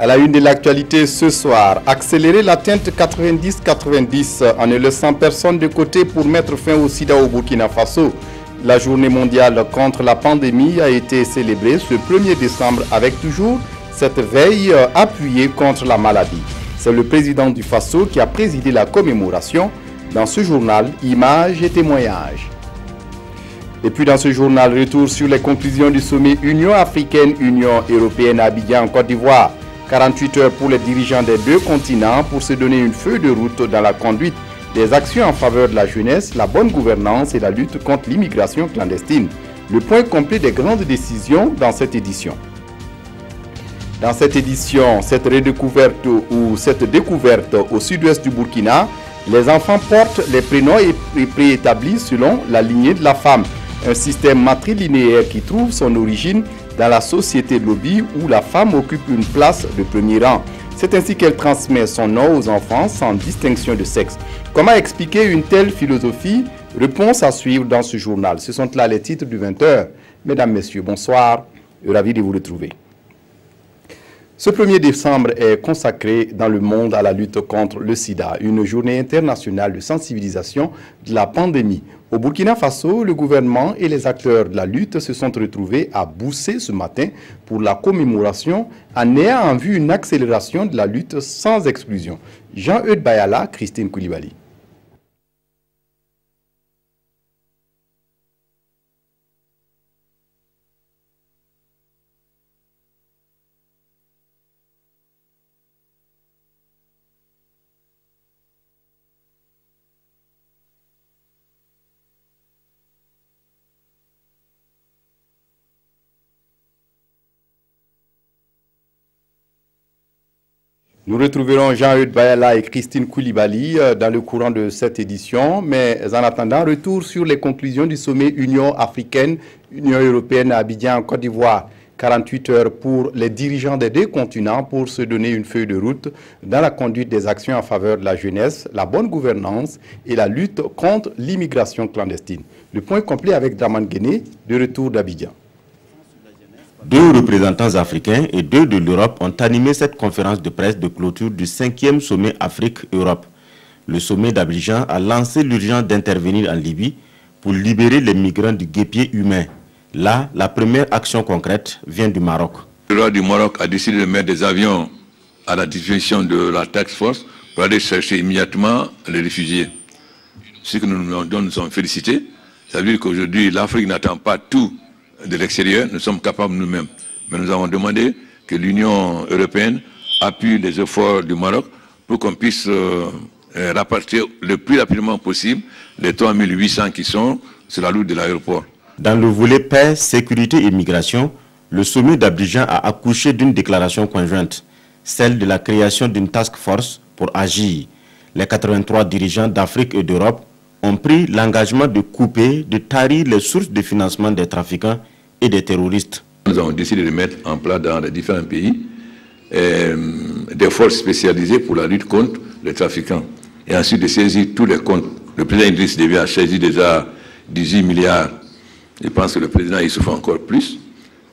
À la une de l'actualité ce soir, accélérer l'atteinte 90-90 en ne laissant personne de côté pour mettre fin au sida au Burkina Faso. La journée mondiale contre la pandémie a été célébrée ce 1er décembre avec toujours cette veille appuyée contre la maladie. C'est le président du Faso qui a présidé la commémoration. Dans ce journal, images et témoignages. Et puis dans ce journal, retour sur les conclusions du sommet Union africaine-Union européenne à Abidjan en Côte d'Ivoire. 48 heures pour les dirigeants des deux continents pour se donner une feuille de route dans la conduite des actions en faveur de la jeunesse, la bonne gouvernance et la lutte contre l'immigration clandestine. Le point complet des grandes décisions dans cette édition. Dans cette édition, cette redécouverte ou cette découverte au sud-ouest du Burkina, les enfants portent les prénoms préétablis selon la lignée de la femme. Un système matrilinéaire qui trouve son origine dans la société de Lobi où la femme occupe une place de premier rang. C'est ainsi qu'elle transmet son nom aux enfants sans distinction de sexe. Comment expliquer une telle philosophie? Réponse à suivre dans ce journal. Ce sont là les titres du 20h. Mesdames, Messieurs, bonsoir. Ravi de vous retrouver. Ce 1er décembre est consacré dans le monde à la lutte contre le sida, une journée internationale de sensibilisation de la pandémie. Au Burkina Faso, le gouvernement et les acteurs de la lutte se sont retrouvés à Boussé ce matin pour la commémoration en ayant en vue une accélération de la lutte sans exclusion. Jean-Eudes Bayala, Christine Koulibaly. Nous retrouverons Jean-Eudes Bayala et Christine Koulibaly dans le courant de cette édition. Mais en attendant, retour sur les conclusions du sommet Union africaine-Union européenne à Abidjan en Côte d'Ivoire. 48 heures pour les dirigeants des deux continents pour se donner une feuille de route dans la conduite des actions en faveur de la jeunesse, la bonne gouvernance et la lutte contre l'immigration clandestine. Le point complet avec Draman Guéné, de retour d'Abidjan. 2 représentants africains et 2 de l'Europe ont animé cette conférence de presse de clôture du 5e sommet Afrique-Europe. Le sommet d'Abidjan a lancé l'urgence d'intervenir en Libye pour libérer les migrants du guêpier humain. Là, la première action concrète vient du Maroc. Le roi du Maroc a décidé de mettre des avions à la disposition de la task force pour aller chercher immédiatement les réfugiés. Ce que nous sommes félicités, ça veut dire qu'aujourd'hui l'Afrique n'attend pas tout de l'extérieur, nous sommes capables nous-mêmes. Mais nous avons demandé que l'Union européenne appuie les efforts du Maroc pour qu'on puisse rapatrier le plus rapidement possible les 3800 qui sont sur la route de l'aéroport. Dans le volet paix, sécurité et migration, le sommet d'Abidjan a accouché d'une déclaration conjointe, celle de la création d'une task force pour agir. Les 83 dirigeants d'Afrique et d'Europe ont pris l'engagement de couper, de tarir les sources de financement des trafiquants et des terroristes. Nous avons décidé de mettre en place dans les différents pays des forces spécialisées pour la lutte contre les trafiquants et ensuite de saisir tous les comptes. Le président Idriss Déby a saisi déjà 18 milliards. Je pense que le président Issouf encore plus.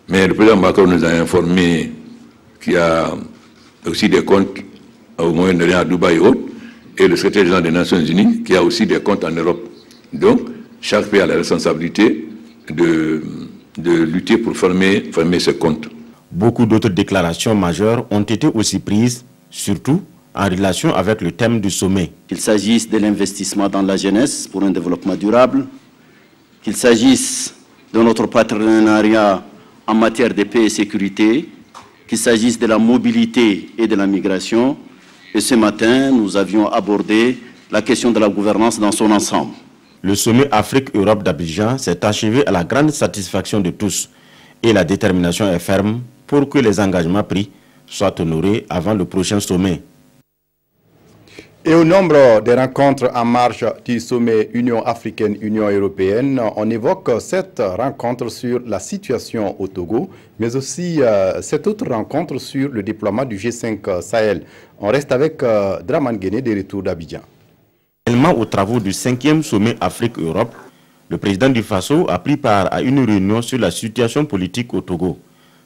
Mais le président Macron nous a informé qu'il y a aussi des comptes au Moyen-Orient, à Dubaï et autres, et le secrétaire général des Nations Unies qui a aussi des comptes en Europe. Donc, chaque pays a la responsabilité de lutter pour fermer ces comptes. Beaucoup d'autres déclarations majeures ont été aussi prises, surtout en relation avec le thème du sommet. Qu'il s'agisse de l'investissement dans la jeunesse pour un développement durable, qu'il s'agisse de notre partenariat en matière de paix et sécurité, qu'il s'agisse de la mobilité et de la migration. Et ce matin, nous avions abordé la question de la gouvernance dans son ensemble. Le sommet Afrique-Europe d'Abidjan s'est achevé à la grande satisfaction de tous et la détermination est ferme pour que les engagements pris soient honorés avant le prochain sommet. Et au nombre des rencontres en marge du sommet Union africaine-Union européenne, on évoque cette rencontre sur la situation au Togo, mais aussi cette autre rencontre sur le déploiement du G5 Sahel. On reste avec Draman Guéné des retours d'Abidjan. Aux travaux du 5e sommet Afrique-Europe, le président du Faso a pris part à une réunion sur la situation politique au Togo.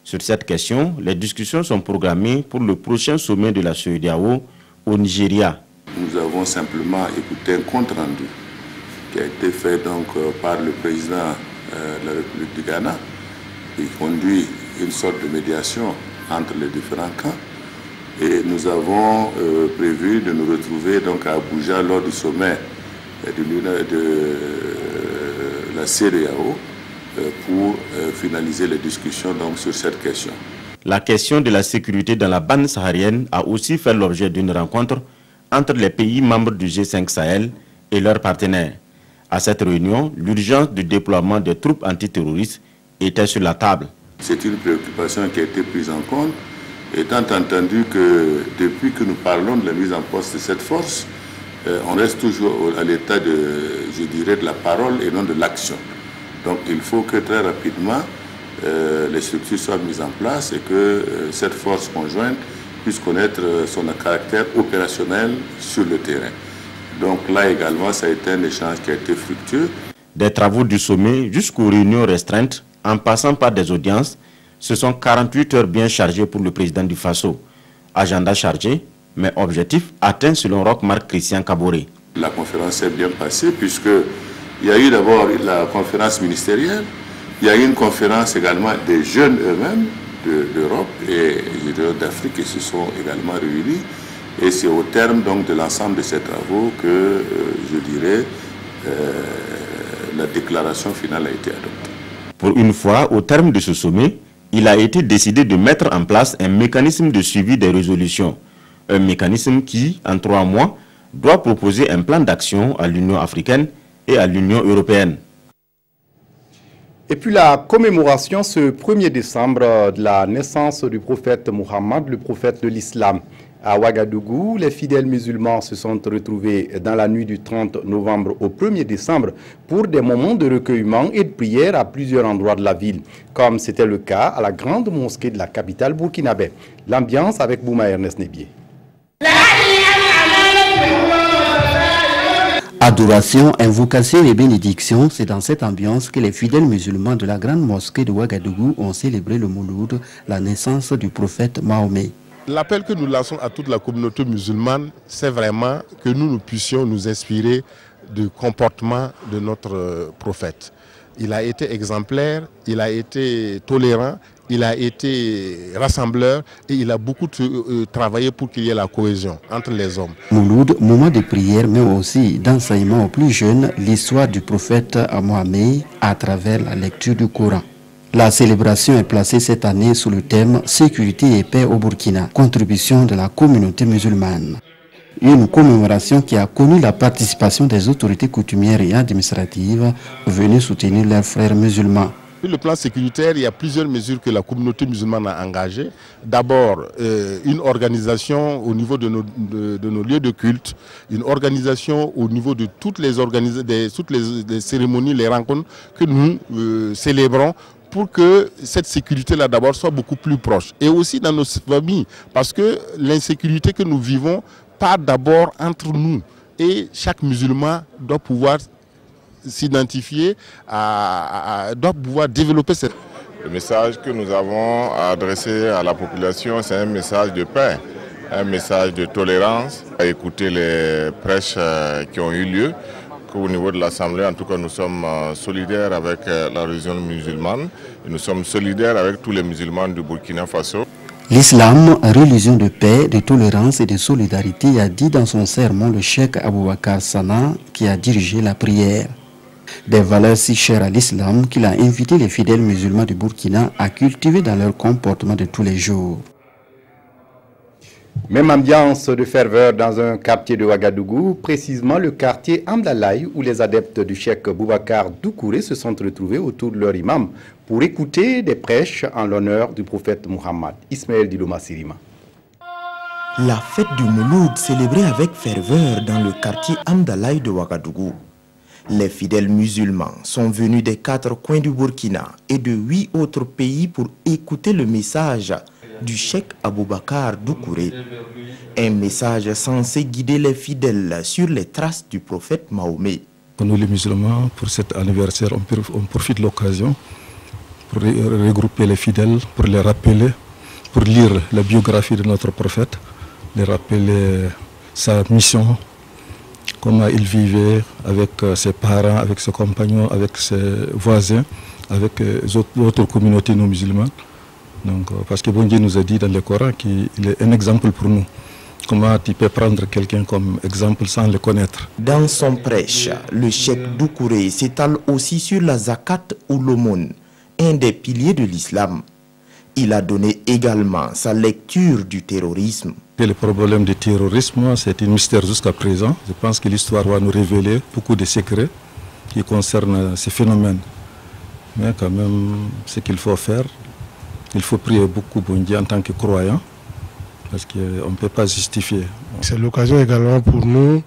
Sur cette question, les discussions sont programmées pour le prochain sommet de la CEDEAO au Nigeria. Nous avons simplement écouté un compte rendu qui a été fait donc par le président de la République du Ghana, qui conduit une sorte de médiation entre les différents camps. Et nous avons prévu de nous retrouver donc à Abuja lors du sommet de la CEDEAO pour finaliser les discussions donc, sur cette question. La question de la sécurité dans la bande saharienne a aussi fait l'objet d'une rencontre entre les pays membres du G5 Sahel et leurs partenaires. À cette réunion, l'urgence du déploiement des troupes antiterroristes était sur la table. C'est une préoccupation qui a été prise en compte, étant entendu que depuis que nous parlons de la mise en place de cette force, on reste toujours à l'état de, je dirais, de la parole et non de l'action. Donc il faut que très rapidement les structures soient mises en place et que cette force conjointe puisse connaître son caractère opérationnel sur le terrain. Donc là également, ça a été un échange qui a été fructueux. Des travaux du sommet jusqu'aux réunions restreintes, en passant par des audiences, ce sont 48 heures bien chargées pour le président du Faso. Agenda chargé, mais objectif atteint selon Roch-Marc Christian Kaboré. La conférence s'est bien passée puisqu'il y a eu d'abord la conférence ministérielle, il y a eu une conférence également des jeunes eux-mêmes d'Europe et d'Afrique qui se sont également réunis. Et c'est au terme donc de l'ensemble de ces travaux que, je dirais, la déclaration finale a été adoptée. Pour une fois, au terme de ce sommet, il a été décidé de mettre en place un mécanisme de suivi des résolutions. Un mécanisme qui, en 3 mois, doit proposer un plan d'action à l'Union africaine et à l'Union européenne. Et puis la commémoration ce 1er décembre de la naissance du prophète Mohammed, le prophète de l'islam. À Ouagadougou, les fidèles musulmans se sont retrouvés dans la nuit du 30 novembre au 1er décembre pour des moments de recueillement et de prière à plusieurs endroits de la ville, comme c'était le cas à la grande mosquée de la capitale burkinabé. L'ambiance avec Bouma Ernest Nebié. Adoration, invocation et bénédiction, c'est dans cette ambiance que les fidèles musulmans de la grande mosquée de Ouagadougou ont célébré le Mouloud, la naissance du prophète Mahomet. L'appel que nous lançons à toute la communauté musulmane, c'est vraiment que nous puissions nous inspirer du comportement de notre prophète. Il a été exemplaire, il a été tolérant, il a été rassembleur et il a beaucoup travaillé pour qu'il y ait la cohésion entre les hommes. Mouloud, moment de prière mais aussi d'enseignement aux plus jeunes, l'histoire du prophète Mohammed à travers la lecture du Coran. La célébration est placée cette année sous le thème « Sécurité et paix au Burkina », contribution de la communauté musulmane. Une commémoration qui a connu la participation des autorités coutumières et administratives venues soutenir leurs frères musulmans. Sur le plan sécuritaire, il y a plusieurs mesures que la communauté musulmane a engagées. D'abord, une organisation au niveau de nos lieux de culte, une organisation au niveau de toutes les cérémonies, les rencontres que nous célébrons, pour que cette sécurité-là d'abord soit beaucoup plus proche. Et aussi dans nos familles, parce que l'insécurité que nous vivons part d'abord entre nous. Et chaque musulman doit pouvoir s'identifier, doit pouvoir développer cette... Le message que nous avons adressé à la population, c'est un message de paix, un message de tolérance. À écouter les prêches qui ont eu lieu, qu'au niveau de l'Assemblée, en tout cas, nous sommes solidaires avec la religion musulmane. Et nous sommes solidaires avec tous les musulmans du Burkina Faso. L'islam, religion de paix, de tolérance et de solidarité, a dit dans son sermon le cheikh Aboubakar Sana qui a dirigé la prière. Des valeurs si chères à l'islam qu'il a invité les fidèles musulmans du Burkina à cultiver dans leur comportement de tous les jours. Même ambiance de ferveur dans un quartier de Ouagadougou, précisément le quartier Amdalaï, où les adeptes du cheikh Boubacar Doucouré se sont retrouvés autour de leur imam pour écouter des prêches en l'honneur du prophète Mohammed. Ismaël Diloma Sirima. La fête du Mouloud célébrée avec ferveur dans le quartier Amdalaï de Ouagadougou. Les fidèles musulmans sont venus des 4 coins du Burkina et de 8 autres pays pour écouter le message du cheikh Aboubakar Doucouré. Un message censé guider les fidèles sur les traces du prophète Mahomet. Nous les musulmans, pour cet anniversaire, on profite de l'occasion pour regrouper les fidèles, pour les rappeler, pour lire la biographie de notre prophète, les rappeler sa mission, comment il vivait avec ses parents, avec ses compagnons, avec ses voisins, avec d'autres communautés non musulmanes. Donc, parce que bon Dieu nous a dit dans le Coran qu'il est un exemple pour nous. Comment tu peux prendre quelqu'un comme exemple sans le connaître? Dans son prêche, le cheikh Doucouré s'étale aussi sur la zakat ou l'aumône, un des piliers de l'islam. Il a donné également sa lecture du terrorisme. Le problème du terrorisme, c'est un mystère jusqu'à présent. Je pense que l'histoire va nous révéler beaucoup de secrets qui concernent ces phénomènes. Mais quand même, ce qu'il faut faire, il faut prier beaucoup bon Dieu en tant que croyant, parce qu'on ne peut pas justifier. C'est l'occasion également pour nous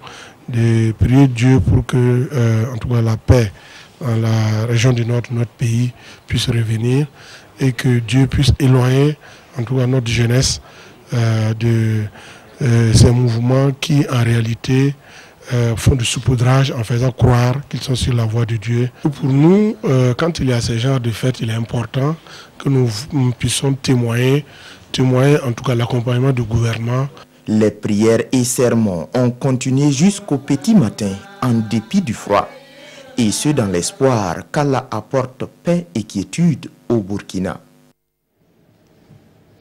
de prier Dieu pour que, en tout cas, la paix dans la région du nord de notre pays puisse revenir et que Dieu puisse éloigner, en tout cas, notre jeunesse de ces mouvements qui, en réalité, font du saupoudrage en faisant croire qu'ils sont sur la voie de Dieu. Pour nous, quand il y a ce genre de fêtes, il est important que nous puissions témoigner en tout cas l'accompagnement du gouvernement. Les prières et sermons ont continué jusqu'au petit matin en dépit du froid. Et ce dans l'espoir qu'Allah apporte paix et quiétude au Burkina.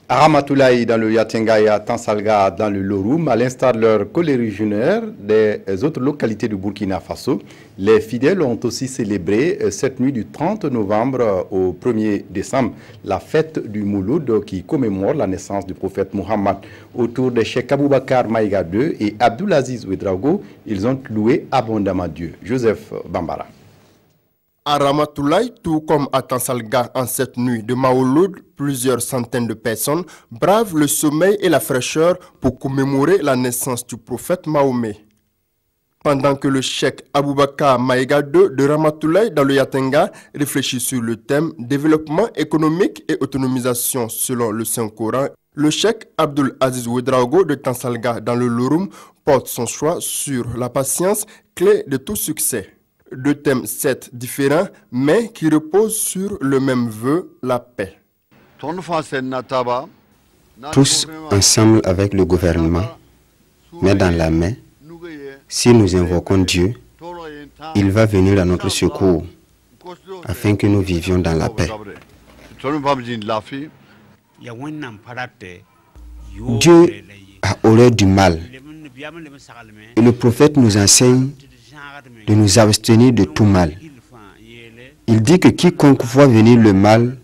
À Ramatoulaye dans le Yatenga et à Tansalga dans le Loroum, à l'instar de leurs collégionnaires des autres localités du Burkina Faso, les fidèles ont aussi célébré cette nuit du 30 novembre au 1er décembre la fête du Mouloud qui commémore la naissance du prophète Mohammed. Autour de Cheikh Aboubakar Maïga II et Abdulaziz Ouedraogo, ils ont loué abondamment Dieu. Joseph Bambara. À Ramatoulaye, tout comme à Tansalga en cette nuit de Maouloud, plusieurs centaines de personnes bravent le sommeil et la fraîcheur pour commémorer la naissance du prophète Mahomet. Pendant que le cheikh Aboubakar Maïga II de Ramatoulaye dans le Yatenga réfléchit sur le thème développement économique et autonomisation selon le Saint-Coran, le cheikh Abdulaziz Ouedraogo de Tansalga dans le Loroum porte son choix sur la patience, clé de tout succès. Deux thèmes certes différents, mais qui reposent sur le même vœu, la paix. Tous ensemble avec le gouvernement, main dans la main, si nous invoquons Dieu, il va venir à notre secours, afin que nous vivions dans la paix. Dieu a horreur du mal, et le prophète nous enseigne de nous abstenir de tout mal. Il dit que quiconque voit venir le mal,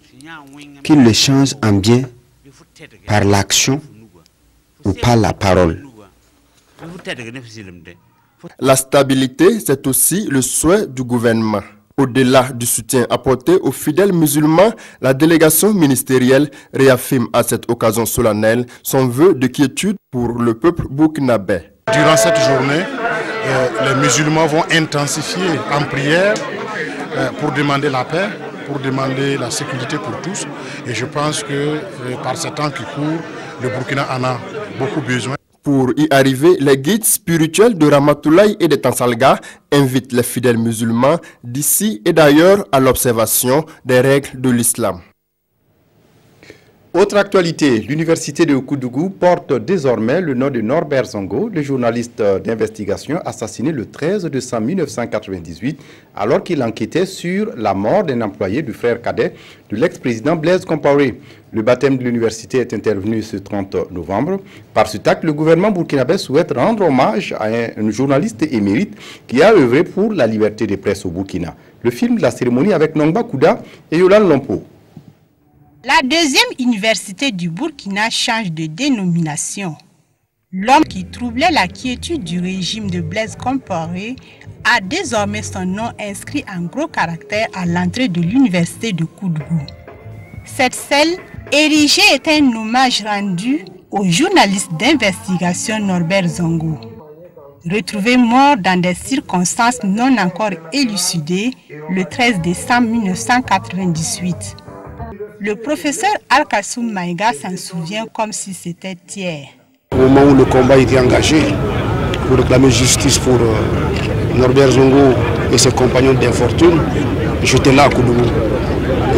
qu'il le change en bien par l'action ou par la parole. La stabilité, c'est aussi le souhait du gouvernement. Au-delà du soutien apporté aux fidèles musulmans, la délégation ministérielle réaffirme à cette occasion solennelle son vœu de quiétude pour le peuple burkinabé. Durant cette journée, les musulmans vont intensifier en prière pour demander la paix, pour demander la sécurité pour tous. Et je pense que par ce temps qui court, le Burkina en a beaucoup besoin. Pour y arriver, les guides spirituels de Ramatoulaye et de Tansalga invitent les fidèles musulmans d'ici et d'ailleurs à l'observation des règles de l'islam. Autre actualité, l'université de Koudougou porte désormais le nom de Norbert Zongo, le journaliste d'investigation assassiné le 13 décembre 1998 alors qu'il enquêtait sur la mort d'un employé du frère cadet de l'ex-président Blaise Compaoré. Le baptême de l'université est intervenu ce 30 novembre. Par cet acte, le gouvernement burkinabé souhaite rendre hommage à un journaliste émérite qui a œuvré pour la liberté de presse au Burkina. Le film de la cérémonie avec Nongba Kouda et Yolande Lompo. La deuxième université du Burkina change de dénomination. L'homme qui troublait la quiétude du régime de Blaise Compaoré a désormais son nom inscrit en gros caractères à l'entrée de l'université de Koudougou. Cette celle érigée est un hommage rendu au journaliste d'investigation Norbert Zongo. Retrouvé mort dans des circonstances non encore élucidées le 13 décembre 1998. Le professeur Al-Kassoum Maïga s'en souvient comme si c'était hier. Au moment où le combat était engagé pour réclamer justice pour Norbert Zongo et ses compagnons d'infortune, j'étais là à Koudougou.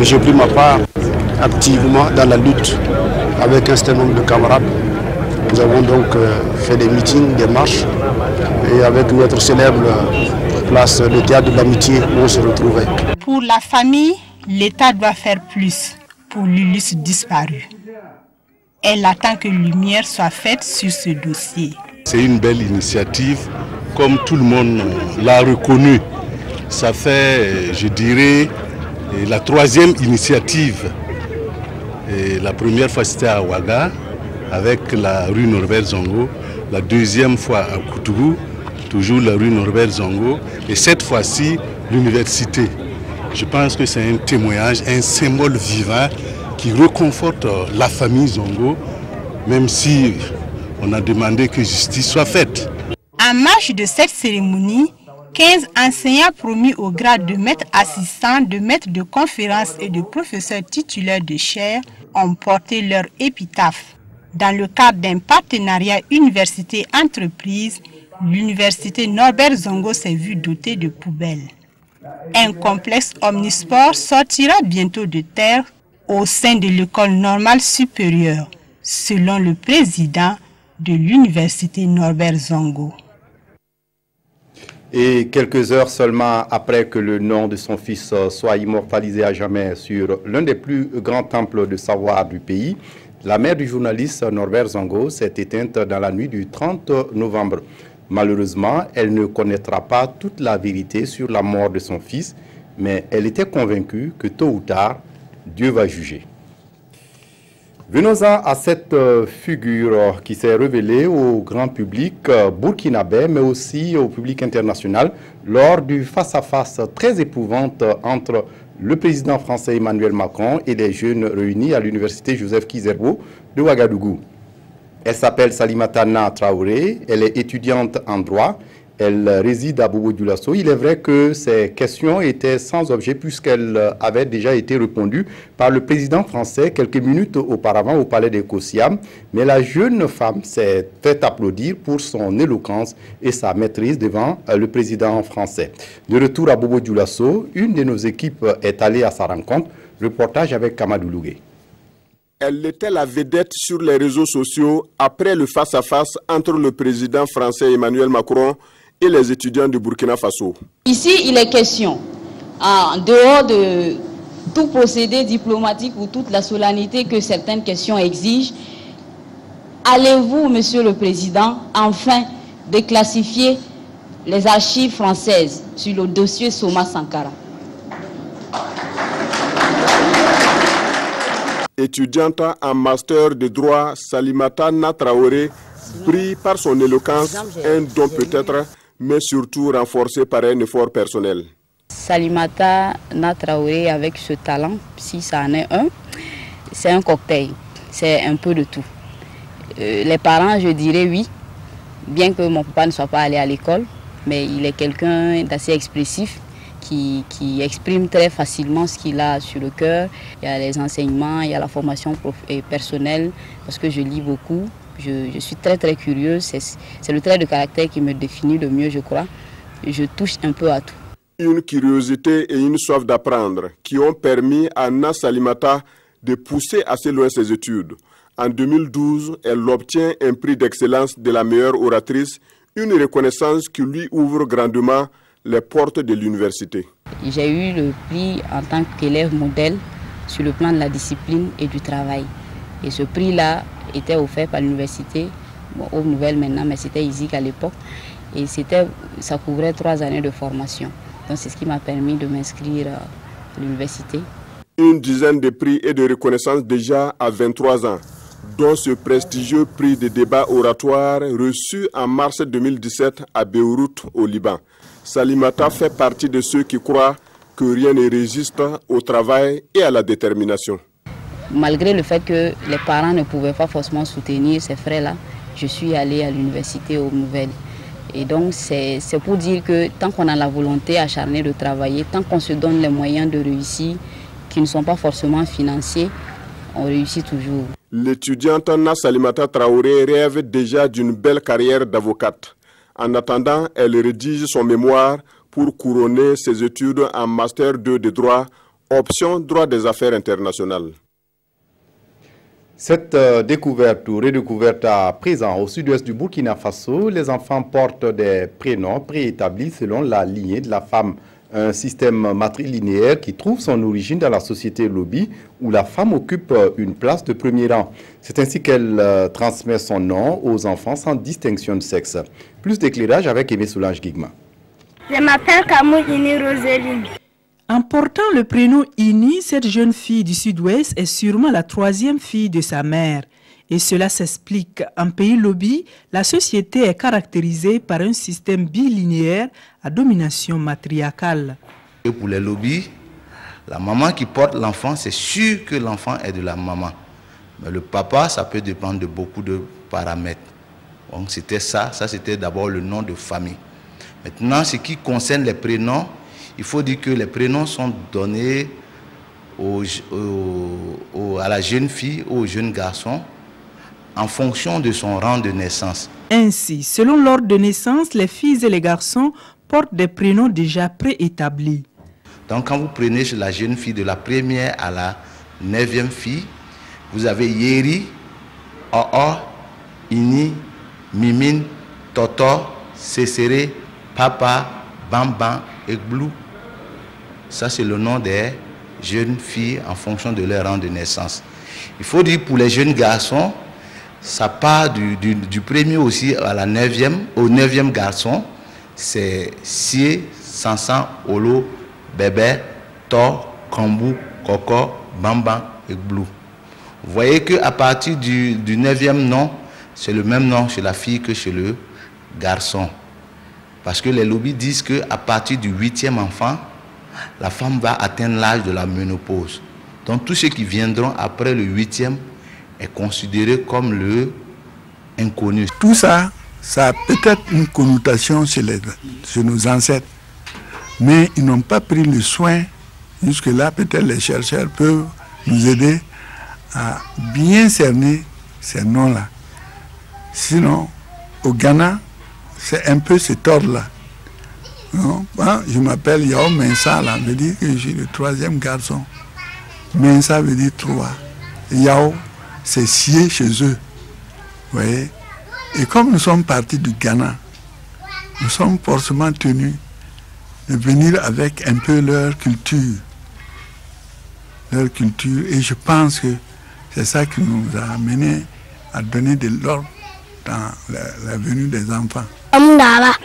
Et j'ai pris ma part activement dans la lutte avec un certain nombre de camarades. Nous avons donc fait des meetings, des marches, et avec notre célèbre place, le théâtre de l'amitié, où on se retrouvait. Pour la famille, l'État doit faire plus pour l'Ulysse disparu. Elle attend que lumière soit faite sur ce dossier. C'est une belle initiative, comme tout le monde l'a reconnu. Ça fait, je dirais, la 3e initiative. Et la première fois c'était à Ouaga, avec la rue Norbert Zongo. La 2e fois à Koutougou, toujours la rue Norbert Zongo. Et cette fois-ci, l'université. Je pense que c'est un témoignage, un symbole vivant qui reconforte la famille Zongo, même si on a demandé que justice soit faite. En marge de cette cérémonie, 15 enseignants promus au grade de maître assistant, de maître de conférence et de professeur titulaire de chaire ont porté leur épitaphe. Dans le cadre d'un partenariat université-entreprise, l'université Norbert Zongo s'est vue dotée de poubelles. Un complexe omnisport sortira bientôt de terre au sein de l'école normale supérieure, selon le président de l'université Norbert Zongo. Et quelques heures seulement après que le nom de son fils soit immortalisé à jamais sur l'un des plus grands temples de savoir du pays, la mère du journaliste Norbert Zongo s'est éteinte dans la nuit du 30 novembre. Malheureusement, elle ne connaîtra pas toute la vérité sur la mort de son fils, mais elle était convaincue que tôt ou tard, Dieu va juger. Venons-en à cette figure qui s'est révélée au grand public burkinabé, mais aussi au public international, lors du face-à-face très éprouvant entre le président français Emmanuel Macron et les jeunes réunis à l'université Joseph Kizerbo de Ouagadougou. Elle s'appelle Salimata Na Traoré, elle est étudiante en droit, elle réside à Bobo-Dioulasso. Il est vrai que ces questions étaient sans objet puisqu'elles avaient déjà été répondues par le président français quelques minutes auparavant au palais des Kossiam. Mais la jeune femme s'est fait applaudir pour son éloquence et sa maîtrise devant le président français. De retour à Bobo-Dioulasso, une de nos équipes est allée à sa rencontre. Reportage avec Kamadou Lougué. Elle était la vedette sur les réseaux sociaux après le face-à-face entre le président français Emmanuel Macron et les étudiants du Burkina Faso. Ici, il est question, en dehors de tout procédé diplomatique ou toute la solennité que certaines questions exigent, allez-vous, Monsieur le Président, enfin déclassifier les archives françaises sur le dossier Soma Sankara? Étudiante en master de droit, Salimata Na Traoré pris par son éloquence, un don peut-être, mais surtout renforcé par un effort personnel. Salimata Na Traoré, avec ce talent, si ça en est un, c'est un cocktail, c'est un peu de tout. Les parents, je dirais oui, bien que mon papa ne soit pas allé à l'école, mais il est quelqu'un d'assez expressif, qui exprime très facilement ce qu'il a sur le cœur. Il y a les enseignements, il y a la formation personnelle, parce que je lis beaucoup. Je suis très très curieuse, c'est le trait de caractère qui me définit le mieux, je crois. Je touche un peu à tout. Une curiosité et une soif d'apprendre qui ont permis à Na Salimata de pousser assez loin ses études. En 2012, elle obtient un prix d'excellence de la meilleure oratrice, une reconnaissance qui lui ouvre grandement les portes de l'université. J'ai eu le prix en tant qu'élève modèle sur le plan de la discipline et du travail. Et ce prix-là était offert par l'université, aux nouvelles maintenant, mais c'était ISIC à l'époque. Et ça couvrait 3 années de formation. Donc c'est ce qui m'a permis de m'inscrire à l'université. Une dizaine de prix et de reconnaissances déjà à 23 ans, dont ce prestigieux prix de débat oratoire reçu en mars 2017 à Beyrouth, au Liban. Salimata fait partie de ceux qui croient que rien ne résiste au travail et à la détermination. Malgré le fait que les parents ne pouvaient pas forcément soutenir ces frères-là, je suis allée à l'université aux Nouvelles. Et donc c'est pour dire que tant qu'on a la volonté acharnée de travailler, tant qu'on se donne les moyens de réussir, qui ne sont pas forcément financiers, on réussit toujours. L'étudiante Na Salimata Traoré rêve déjà d'une belle carrière d'avocate. En attendant, elle rédige son mémoire pour couronner ses études en Master 2 de droit, option droit des affaires internationales. Cette découverte ou redécouverte à présent au sud-ouest du Burkina Faso, les enfants portent des prénoms préétablis selon la lignée de la femme. Un système matrilinéaire qui trouve son origine dans la société Lobi où la femme occupe une place de premier rang. C'est ainsi qu'elle transmet son nom aux enfants sans distinction de sexe. Plus d'éclairage avec Aimé Solange Guigma. Je m'appelle Kamou Ini Roseline. En portant le prénom Ini, cette jeune fille du sud-ouest est sûrement la troisième fille de sa mère. Et cela s'explique. En pays Lobi, la société est caractérisée par un système bilinéaire à domination matriarcale. Et pour les Lobi, la maman qui porte l'enfant, c'est sûr que l'enfant est de la maman. Mais le papa, ça peut dépendre de beaucoup de paramètres. Donc c'était ça c'était d'abord le nom de famille. Maintenant, ce qui concerne les prénoms, il faut dire que les prénoms sont donnés à la jeune fille ou au jeune garçon en fonction de son rang de naissance. Ainsi, selon l'ordre de naissance, les filles et les garçons portent des prénoms déjà préétablis. Donc quand vous prenez la jeune fille de la première à la 9e fille, vous avez Yeri, Oo, Ini, Mimine, Toto, Sesere, Papa, Bamban et Glou. Ça, c'est le nom des jeunes filles en fonction de leur rang de naissance. Il faut dire pour les jeunes garçons, ça part du premier aussi à la 9e, au 9e garçon, c'est Sie, Sansan, Olo, Bébé, Tor, Kambou, Koko, Bamban et Glou. Vous voyez qu'à partir du 9e nom, c'est le même nom chez la fille que chez le garçon. Parce que les lobbies disent qu'à partir du 8e enfant, la femme va atteindre l'âge de la ménopause. Donc tous ceux qui viendront après le 8e est considéré comme le inconnu. Tout ça, ça a peut-être une connotation chez nos ancêtres. Mais ils n'ont pas pris le soin. Jusque-là, peut-être les chercheurs peuvent nous aider à bien cerner ces noms-là. Sinon, au Ghana, c'est un peu cet ordre-là. Je m'appelle Yao Mensa, là, veut dire que je suis le 3e garçon. Mensa veut dire 3. Yao, c'est sié chez eux. Vous voyez? Et comme nous sommes partis du Ghana, nous sommes forcément tenus de venir avec un peu leur culture. Et je pense que c'est ça qui nous a amenés à donner de l'ordre dans la venue des enfants.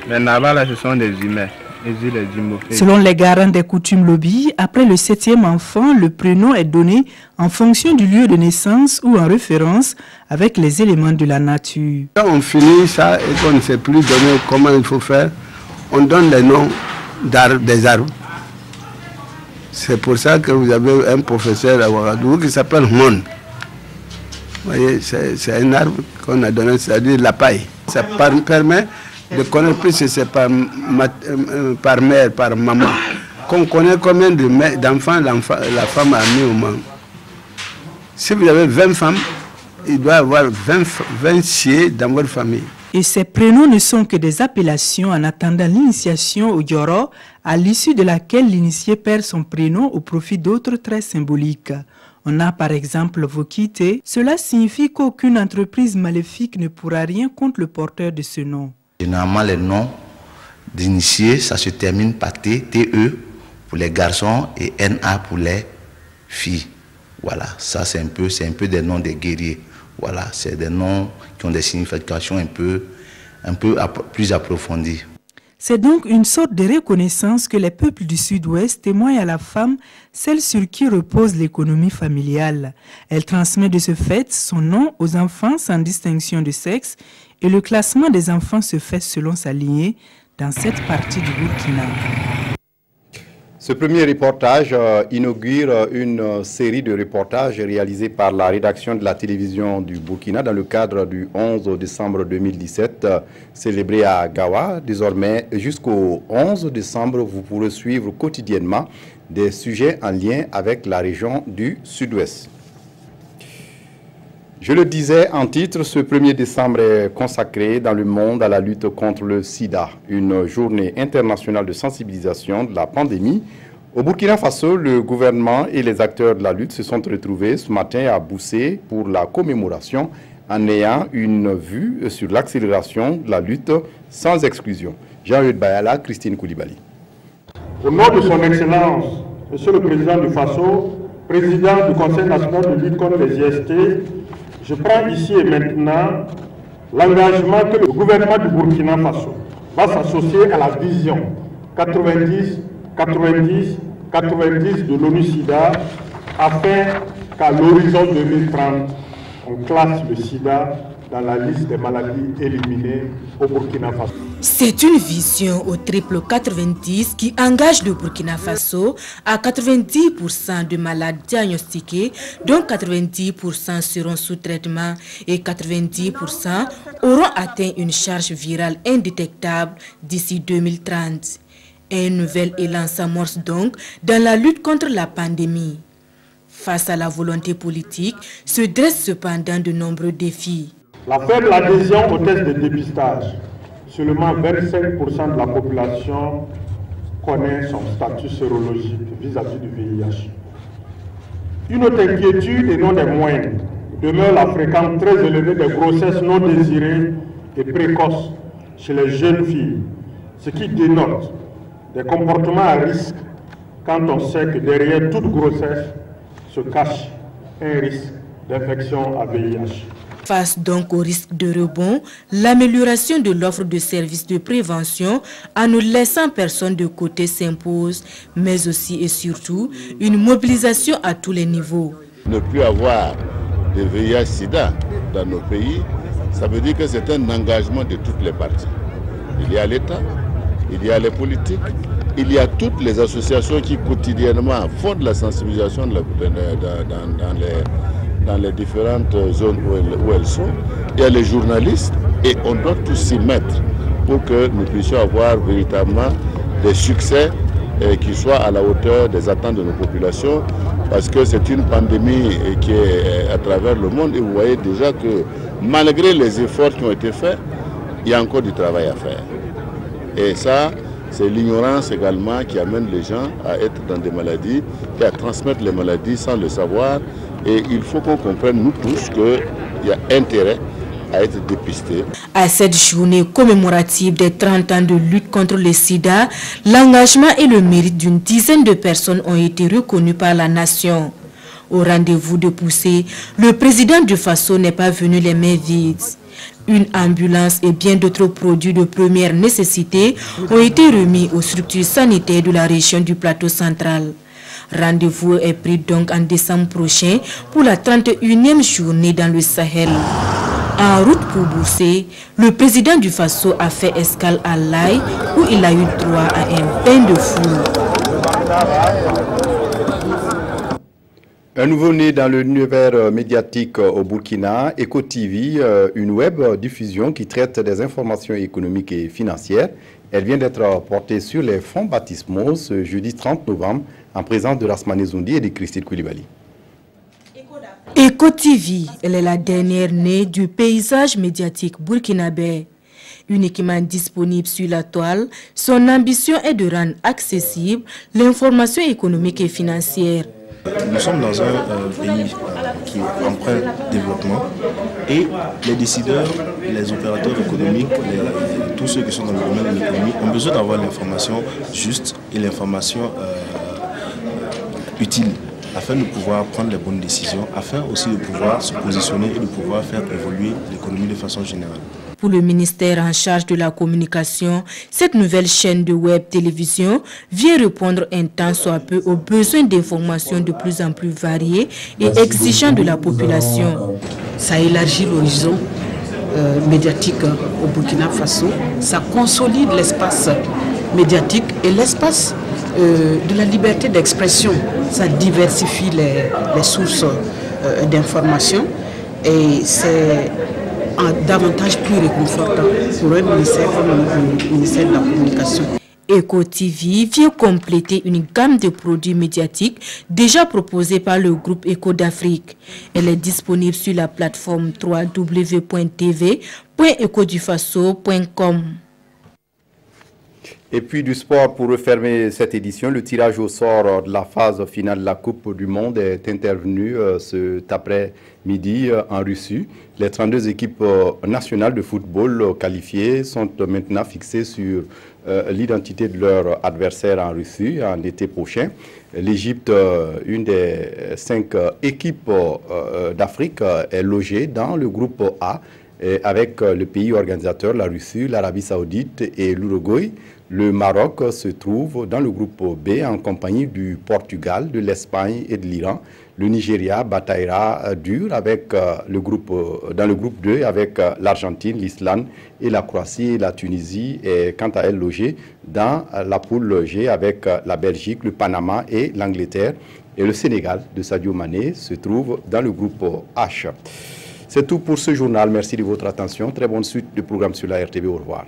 Les Naba, là, ce sont des humains. Selon les garants des coutumes Lobi, après le 7e enfant, le prénom est donné en fonction du lieu de naissance ou en référence avec les éléments de la nature. Quand on finit ça et qu'on ne sait plus donner comment il faut faire, on donne les noms des arbres. C'est pour ça que vous avez un professeur à Ouagadougou qui s'appelle Mon. Vous voyez, c'est un arbre qu'on a donné, c'est-à-dire la paille. Ça permet de connaître plus si c'est par mère, par maman. Qu'on connaît combien d'enfants la femme a mis au monde. Si vous avez 20 femmes, il doit y avoir 20 siés dans votre famille. Et ces prénoms ne sont que des appellations en attendant l'initiation au Yoro, à l'issue de laquelle l'initié perd son prénom au profit d'autres traits symboliques. On a par exemple Vokite. Cela signifie qu'aucune entreprise maléfique ne pourra rien contre le porteur de ce nom. Généralement, les noms d'initiés, ça se termine par T, TE pour les garçons et NA pour les filles. Voilà, ça c'est un peu des noms des guerriers. Voilà, c'est des noms qui ont des significations un peu plus approfondies. C'est donc une sorte de reconnaissance que les peuples du Sud-Ouest témoignent à la femme, celle sur qui repose l'économie familiale. Elle transmet de ce fait son nom aux enfants sans distinction de sexe et le classement des enfants se fait selon sa lignée dans cette partie du Burkina. Ce premier reportage inaugure une série de reportages réalisés par la rédaction de la télévision du Burkina dans le cadre du 11 décembre 2017, célébré à Gawa. Désormais, jusqu'au 11 décembre, vous pourrez suivre quotidiennement des sujets en lien avec la région du Sud-Ouest. Je le disais en titre, ce 1er décembre est consacré dans le monde à la lutte contre le sida, une journée internationale de sensibilisation de la pandémie. Au Burkina Faso, le gouvernement et les acteurs de la lutte se sont retrouvés ce matin à Boussé pour la commémoration en ayant une vue sur l'accélération de la lutte sans exclusion. Jean-Eudes Bayala, Christine Koulibaly. Au nom de son Excellence, Monsieur le Président du Faso, Président du Conseil national de lutte contre les IST, je prends ici et maintenant l'engagement que le gouvernement du Burkina Faso va s'associer à la vision 90-90-90 de l'ONU-SIDA afin qu'à l'horizon 2030, on classe le sida dans la liste des maladies éliminées au Burkina Faso. C'est une vision au triple 90 qui engage le Burkina Faso à 90% de malades diagnostiqués, dont 90% seront sous traitement et 90% auront atteint une charge virale indétectable d'ici 2030. Un nouvel élan s'amorce donc dans la lutte contre la pandémie. Face à la volonté politique, se dressent cependant de nombreux défis. La faible adhésion aux tests de dépistage. Seulement 25% de la population connaît son statut sérologique vis-à-vis du VIH. Une autre inquiétude et non des moindres demeure la fréquence très élevée des grossesses non désirées et précoces chez les jeunes filles, ce qui dénote des comportements à risque quand on sait que derrière toute grossesse se cache un risque d'infection à VIH. Face donc au risque de rebond, l'amélioration de l'offre de services de prévention en ne laissant personne de côté s'impose, mais aussi et surtout une mobilisation à tous les niveaux. Ne plus avoir de VIH-Sida dans nos pays, ça veut dire que c'est un engagement de toutes les parties. Il y a l'État, il y a les politiques, il y a toutes les associations qui quotidiennement font de la sensibilisation dans les différentes zones où elles sont. Il y a les journalistes et on doit tous s'y mettre pour que nous puissions avoir véritablement des succès qui soient à la hauteur des attentes de nos populations, parce que c'est une pandémie qui est à travers le monde et vous voyez déjà que malgré les efforts qui ont été faits, il y a encore du travail à faire. Et ça, c'est l'ignorance également qui amène les gens à être dans des maladies et à transmettre les maladies sans le savoir. Et il faut qu'on comprenne, nous tous, qu'il y a intérêt à être dépisté. À cette journée commémorative des 30 ans de lutte contre le sida, l'engagement et le mérite d'une dizaine de personnes ont été reconnus par la nation. Au rendez-vous de Boussé, le président du Faso n'est pas venu les mains vides. Une ambulance et bien d'autres produits de première nécessité ont été remis aux structures sanitaires de la région du plateau central. Rendez-vous est pris donc en décembre prochain pour la 31e journée dans le Sahel. En route pour Boussé, le président du Faso a fait escale à Laye où il a eu droit à un bain de foule. Un nouveau-né dans l'univers médiatique au Burkina, Eco TV, une web diffusion qui traite des informations économiques et financières. Elle vient d'être portée sur les fonds baptismaux ce jeudi 30 novembre en présence de Rasmane Zoundi et de Christine Koulibaly. Eco TV, elle est la dernière née du paysage médiatique burkinabé. Uniquement disponible sur la toile, son ambition est de rendre accessible l'information économique et financière. Nous sommes dans un pays qui est en plein développement et les décideurs, les opérateurs économiques, tous ceux qui sont dans le domaine de l'économie ont besoin d'avoir l'information juste et l'information utile afin de pouvoir prendre les bonnes décisions, afin aussi de pouvoir se positionner et de pouvoir faire évoluer l'économie de façon générale. Pour le ministère en charge de la communication, cette nouvelle chaîne de web-télévision vient répondre un tant soit peu aux besoins d'informations de plus en plus variés et exigeants de la population. Ça élargit l'horizon médiatique au Burkina Faso, ça consolide l'espace médiatique et l'espace de la liberté d'expression, ça diversifie les sources d'information et c'est davantage plus réconfortant pour un ministère comme le ministère de la Communication. Eco TV vient compléter une gamme de produits médiatiques déjà proposés par le groupe Eco d'Afrique. Elle est disponible sur la plateforme www.ecodufaso.com. Et puis du sport pour refermer cette édition, le tirage au sort de la phase finale de la Coupe du Monde est intervenu cet après-midi en Russie. Les 32 équipes nationales de football qualifiées sont maintenant fixées sur l'identité de leur adversaire en Russie en l'été prochain. L'Égypte, une des 5 équipes d'Afrique, est logée dans le groupe A avec le pays organisateur, la Russie, l'Arabie Saoudite et l'Uruguay. Le Maroc se trouve dans le groupe B en compagnie du Portugal, de l'Espagne et de l'Iran. Le Nigeria bataillera dur avec dans le groupe 2 avec l'Argentine, l'Islande et la Croatie et la Tunisie est quant à elle logée dans la poule G avec la Belgique, le Panama et l'Angleterre. Et le Sénégal de Sadio Mané se trouve dans le groupe H. C'est tout pour ce journal. Merci de votre attention. Très bonne suite de programme sur la RTV. Au revoir.